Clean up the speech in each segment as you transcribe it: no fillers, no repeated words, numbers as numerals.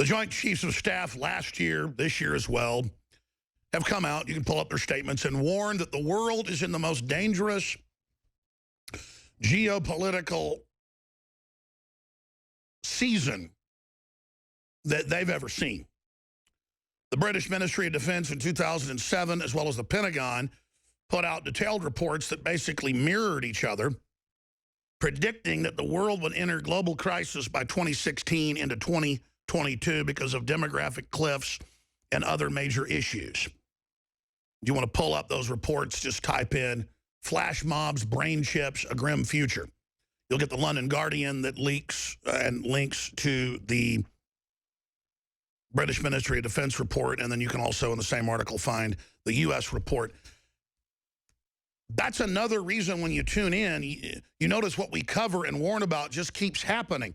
Joint Chiefs of Staff last year, this year as well, have come out, you can pull up their statements, and warned that the world is in the most dangerous geopolitical season that they've ever seen. The British Ministry of Defense in 2007, as well as the Pentagon, put out detailed reports that basically mirrored each other, predicting that the world would enter global crisis by 2016 into 2022 because of demographic cliffs and other major issues. You want to pull up those reports, just type in flash mobs, brain chips, a grim future. You'll get the London Guardian that leaks and links to the British Ministry of Defense report, and then you can also in the same article find the U.S. report. That's another reason when you tune in, you notice what we cover and warn about just keeps happening.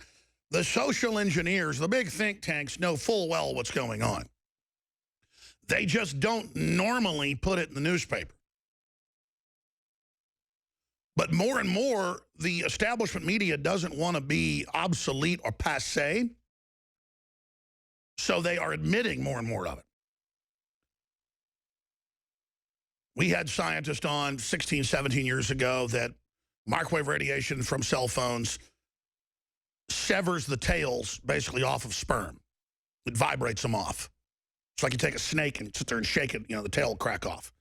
The social engineers, the big think tanks, know full well what's going on. They just don't normally put it in the newspaper. But more and more, the establishment media doesn't want to be obsolete or passé, so they are admitting more and more of it. We had scientists on 16, 17 years ago that microwave radiation from cell phones severs the tails basically off of sperm. It vibrates them off. It's like you take a snake and sit there and shake it, the tail will crack off.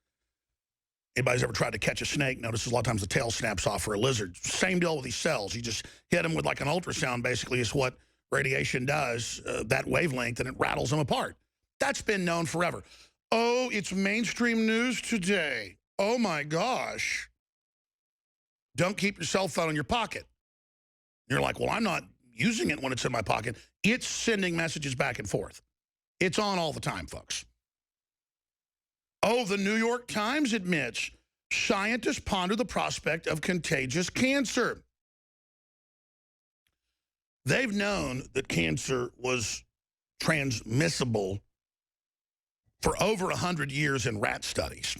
Anybody's ever tried to catch a snake, notices a lot of times the tail snaps off for a lizard. Same deal with these cells. You just hit them with like an ultrasound, basically, is what radiation does, that wavelength, and it rattles them apart. That's been known forever. Oh, it's mainstream news today. Oh, my gosh. Don't keep your cell phone in your pocket. You're like, well, I'm not using it when it's in my pocket. It's sending messages back and forth. It's on all the time, folks. Oh, the New York Times admits scientists ponder the prospect of contagious cancer. They've known that cancer was transmissible for over 100 years in rat studies.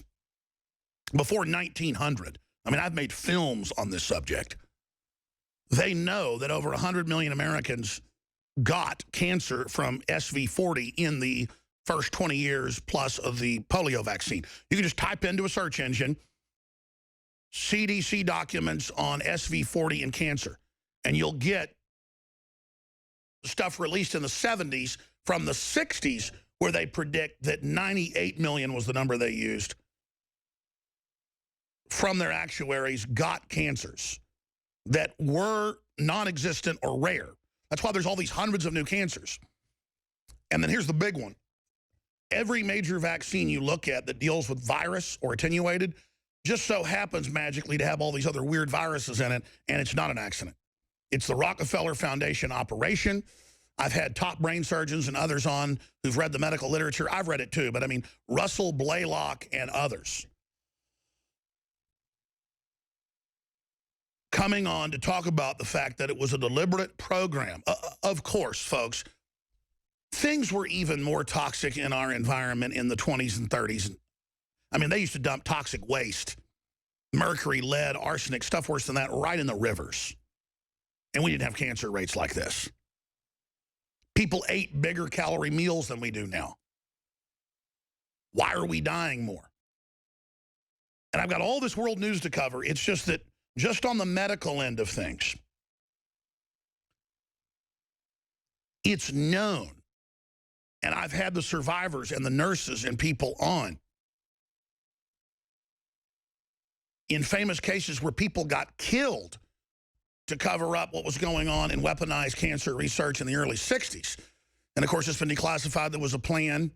Before 1900, I mean, I've made films on this subject. They know that over 100 million Americans got cancer from SV40 in the first 20 years plus of the polio vaccine. You can just type into a search engine, CDC documents on SV40 and cancer, and you'll get stuff released in the 70s from the 60s where they predict that 98 million was the number they used from their actuaries got cancers that were non-existent or rare. That's why there's all these hundreds of new cancers. And then here's the big one. Every major vaccine you look at that deals with virus or attenuated just so happens magically to have all these other weird viruses in it, and it's not an accident. It's the Rockefeller Foundation operation. I've had top brain surgeons and others on who've read the medical literature. I've read it too, but I mean, Russell Blaylock and others coming on to talk about the fact that it was a deliberate program. Of course, folks, things were even more toxic in our environment in the 20s and 30s. I mean, they used to dump toxic waste, mercury, lead, arsenic, stuff worse than that, right in the rivers. And we didn't have cancer rates like this. People ate bigger calorie meals than we do now. Why are we dying more? And I've got all this world news to cover. It's just that just on the medical end of things, it's known. And I've had the survivors and the nurses and people on in famous cases where people got killed to cover up what was going on in weaponized cancer research in the early 60s. And, of course, it's been declassified. There was a plan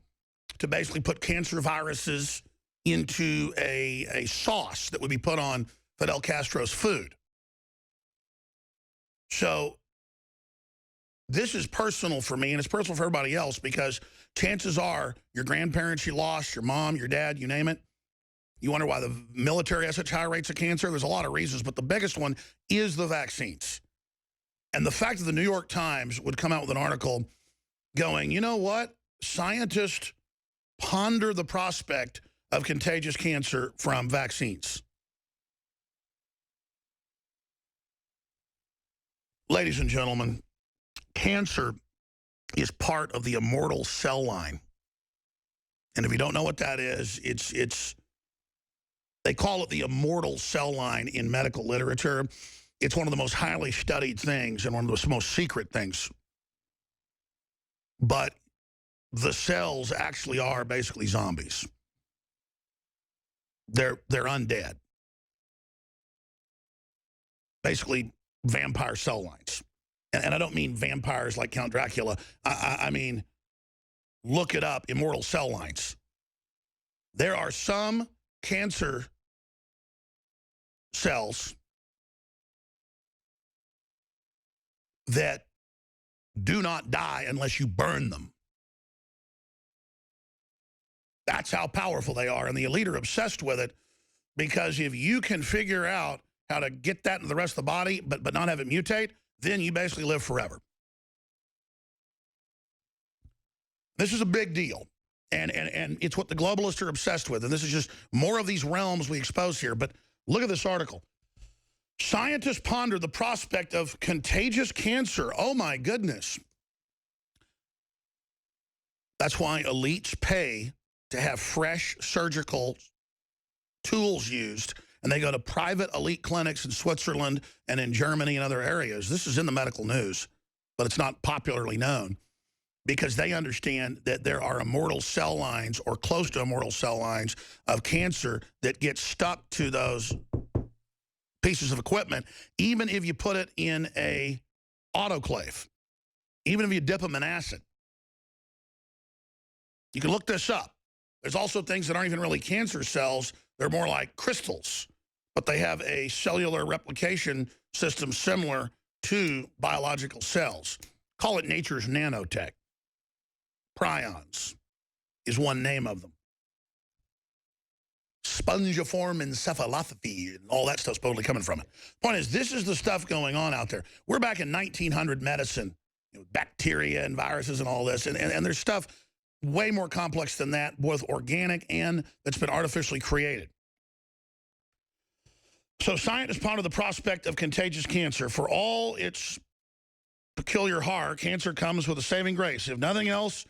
to basically put cancer viruses into a sauce that would be put on Fidel Castro's food. So this is personal for me, and it's personal for everybody else, because chances are your grandparents you lost, your mom, your dad, you name it. You wonder why the military has such high rates of cancer. There's a lot of reasons, but the biggest one is the vaccines. And the fact that the New York Times would come out with an article going, you know what? Scientists ponder the prospect of contagious cancer from vaccines. Ladies and gentlemen, cancer is part of the immortal cell line. And if you don't know what that is, they call it the immortal cell line in medical literature. It's one of the most highly studied things and one of the most secret things. But the cells actually are basically zombies. They're undead. Basically, vampire cell lines. And I don't mean vampires like Count Dracula. I mean, look it up, immortal cell lines. There are some cancer cells that do not die unless you burn them. That's how powerful they are, and the elite are obsessed with it, because if you can figure out how to get that into the rest of the body but not have it mutate, then you basically live forever. This is a big deal, and it's what the globalists are obsessed with, and this is just more of these realms we expose here. But look at this article. Scientists ponder the prospect of contagious cancer. Oh, my goodness. That's why elites pay to have fresh surgical tools used, and they go to private elite clinics in Switzerland and in Germany and other areas. This is in the medical news, but it's not popularly known, because they understand that there are immortal cell lines or close to immortal cell lines of cancer that get stuck to those pieces of equipment, even if you put it in a autoclave, even if you dip them in acid. You can look this up. There's also things that aren't even really cancer cells. They're more like crystals, but they have a cellular replication system similar to biological cells. Call it nature's nanotech. Prions is one name of them. Spongiform encephalopathy and all that stuff's supposedly coming from it. Point is, this is the stuff going on out there. We're back in 1900 medicine, bacteria and viruses and all this, and there's stuff way more complex than that, both organic and that's been artificially created. So scientists ponder the prospect of contagious cancer. For all its peculiar horror, cancer comes with a saving grace. If nothing else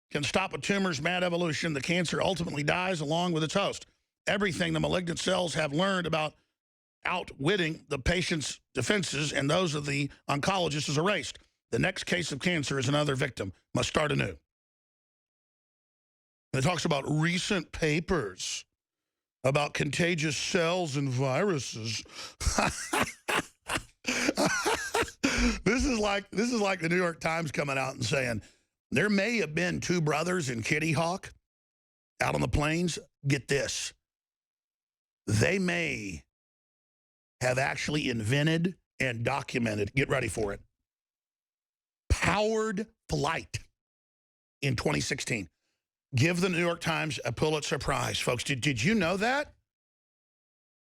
can stop a tumor's mad evolution, the cancer ultimately dies along with its host. Everything the malignant cells have learned about outwitting the patient's defenses and those of the oncologist is erased. The next case of cancer is another victim, must start anew. And it talks about recent papers about contagious cells and viruses. This is like the New York Times coming out and saying, there may have been two brothers in Kitty Hawk out on the plains. Get this. They may have actually invented and documented, get ready for it, powered flight in 2016. Give the New York Times a Pulitzer Prize, folks. Did you know that?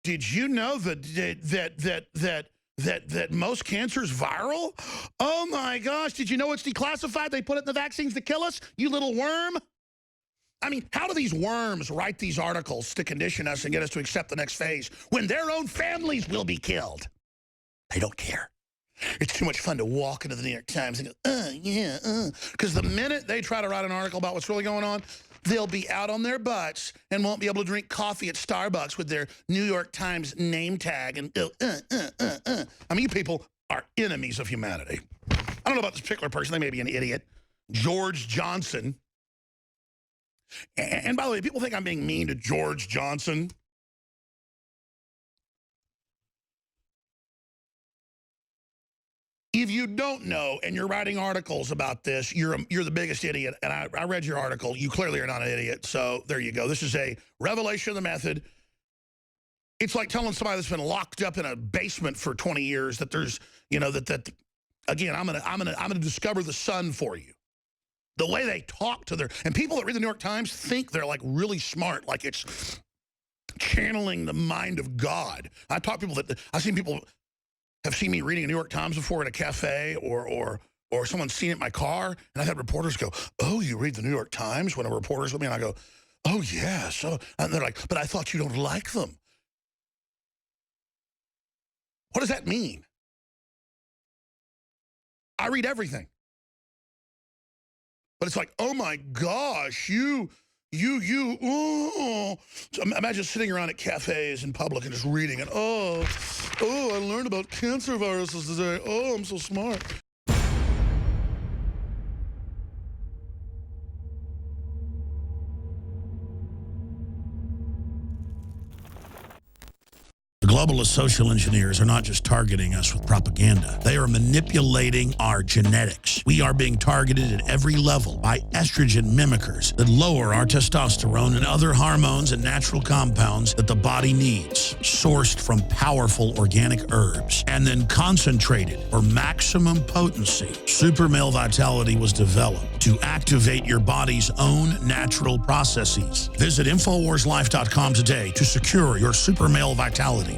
Did you know that most cancer is viral? Oh my gosh, did you know it's declassified? They put it in the vaccines to kill us, you little worm. I mean, how do these worms write these articles to condition us and get us to accept the next phase when their own families will be killed? They don't care. It's too much fun to walk into the New York Times and go, because the minute they try to write an article about what's really going on, they'll be out on their butts and won't be able to drink coffee at Starbucks with their New York Times name tag and go, I mean, you people are enemies of humanity. I don't know about this particular person. They may be an idiot. George Johnson. And by the way, people think I'm being mean to George Johnson. If you don't know and you're writing articles about this, you're the biggest idiot. And I read your article. You clearly are not an idiot. So there you go. This is a revelation of the method. It's like telling somebody that's been locked up in a basement for 20 years that there's, you know, that again, I'm gonna discover the sun for you. The way they talk to and people that read the New York Times think they're like really smart, like it's channeling the mind of God. I've seen people have seen me reading a New York Times before in a cafe or someone's seen it in my car, and I've had reporters go, "Oh, you read the New York Times?" When a reporter's with me, and I go, "Oh, yeah." So, and they're like, "But I thought you don't like them." What does that mean? I read everything. But it's like, oh my gosh, oh. So imagine sitting around at cafes in public and just reading it. Oh, I learned about cancer viruses today. Oh, I'm so smart. The globalist social engineers are not just targeting us with propaganda. They are manipulating our genetics. We are being targeted at every level by estrogen mimickers that lower our testosterone and other hormones and natural compounds that the body needs, sourced from powerful organic herbs, and then concentrated for maximum potency. Super Male Vitality was developed to activate your body's own natural processes. Visit InfoWarsLife.com today to secure your Super Male Vitality.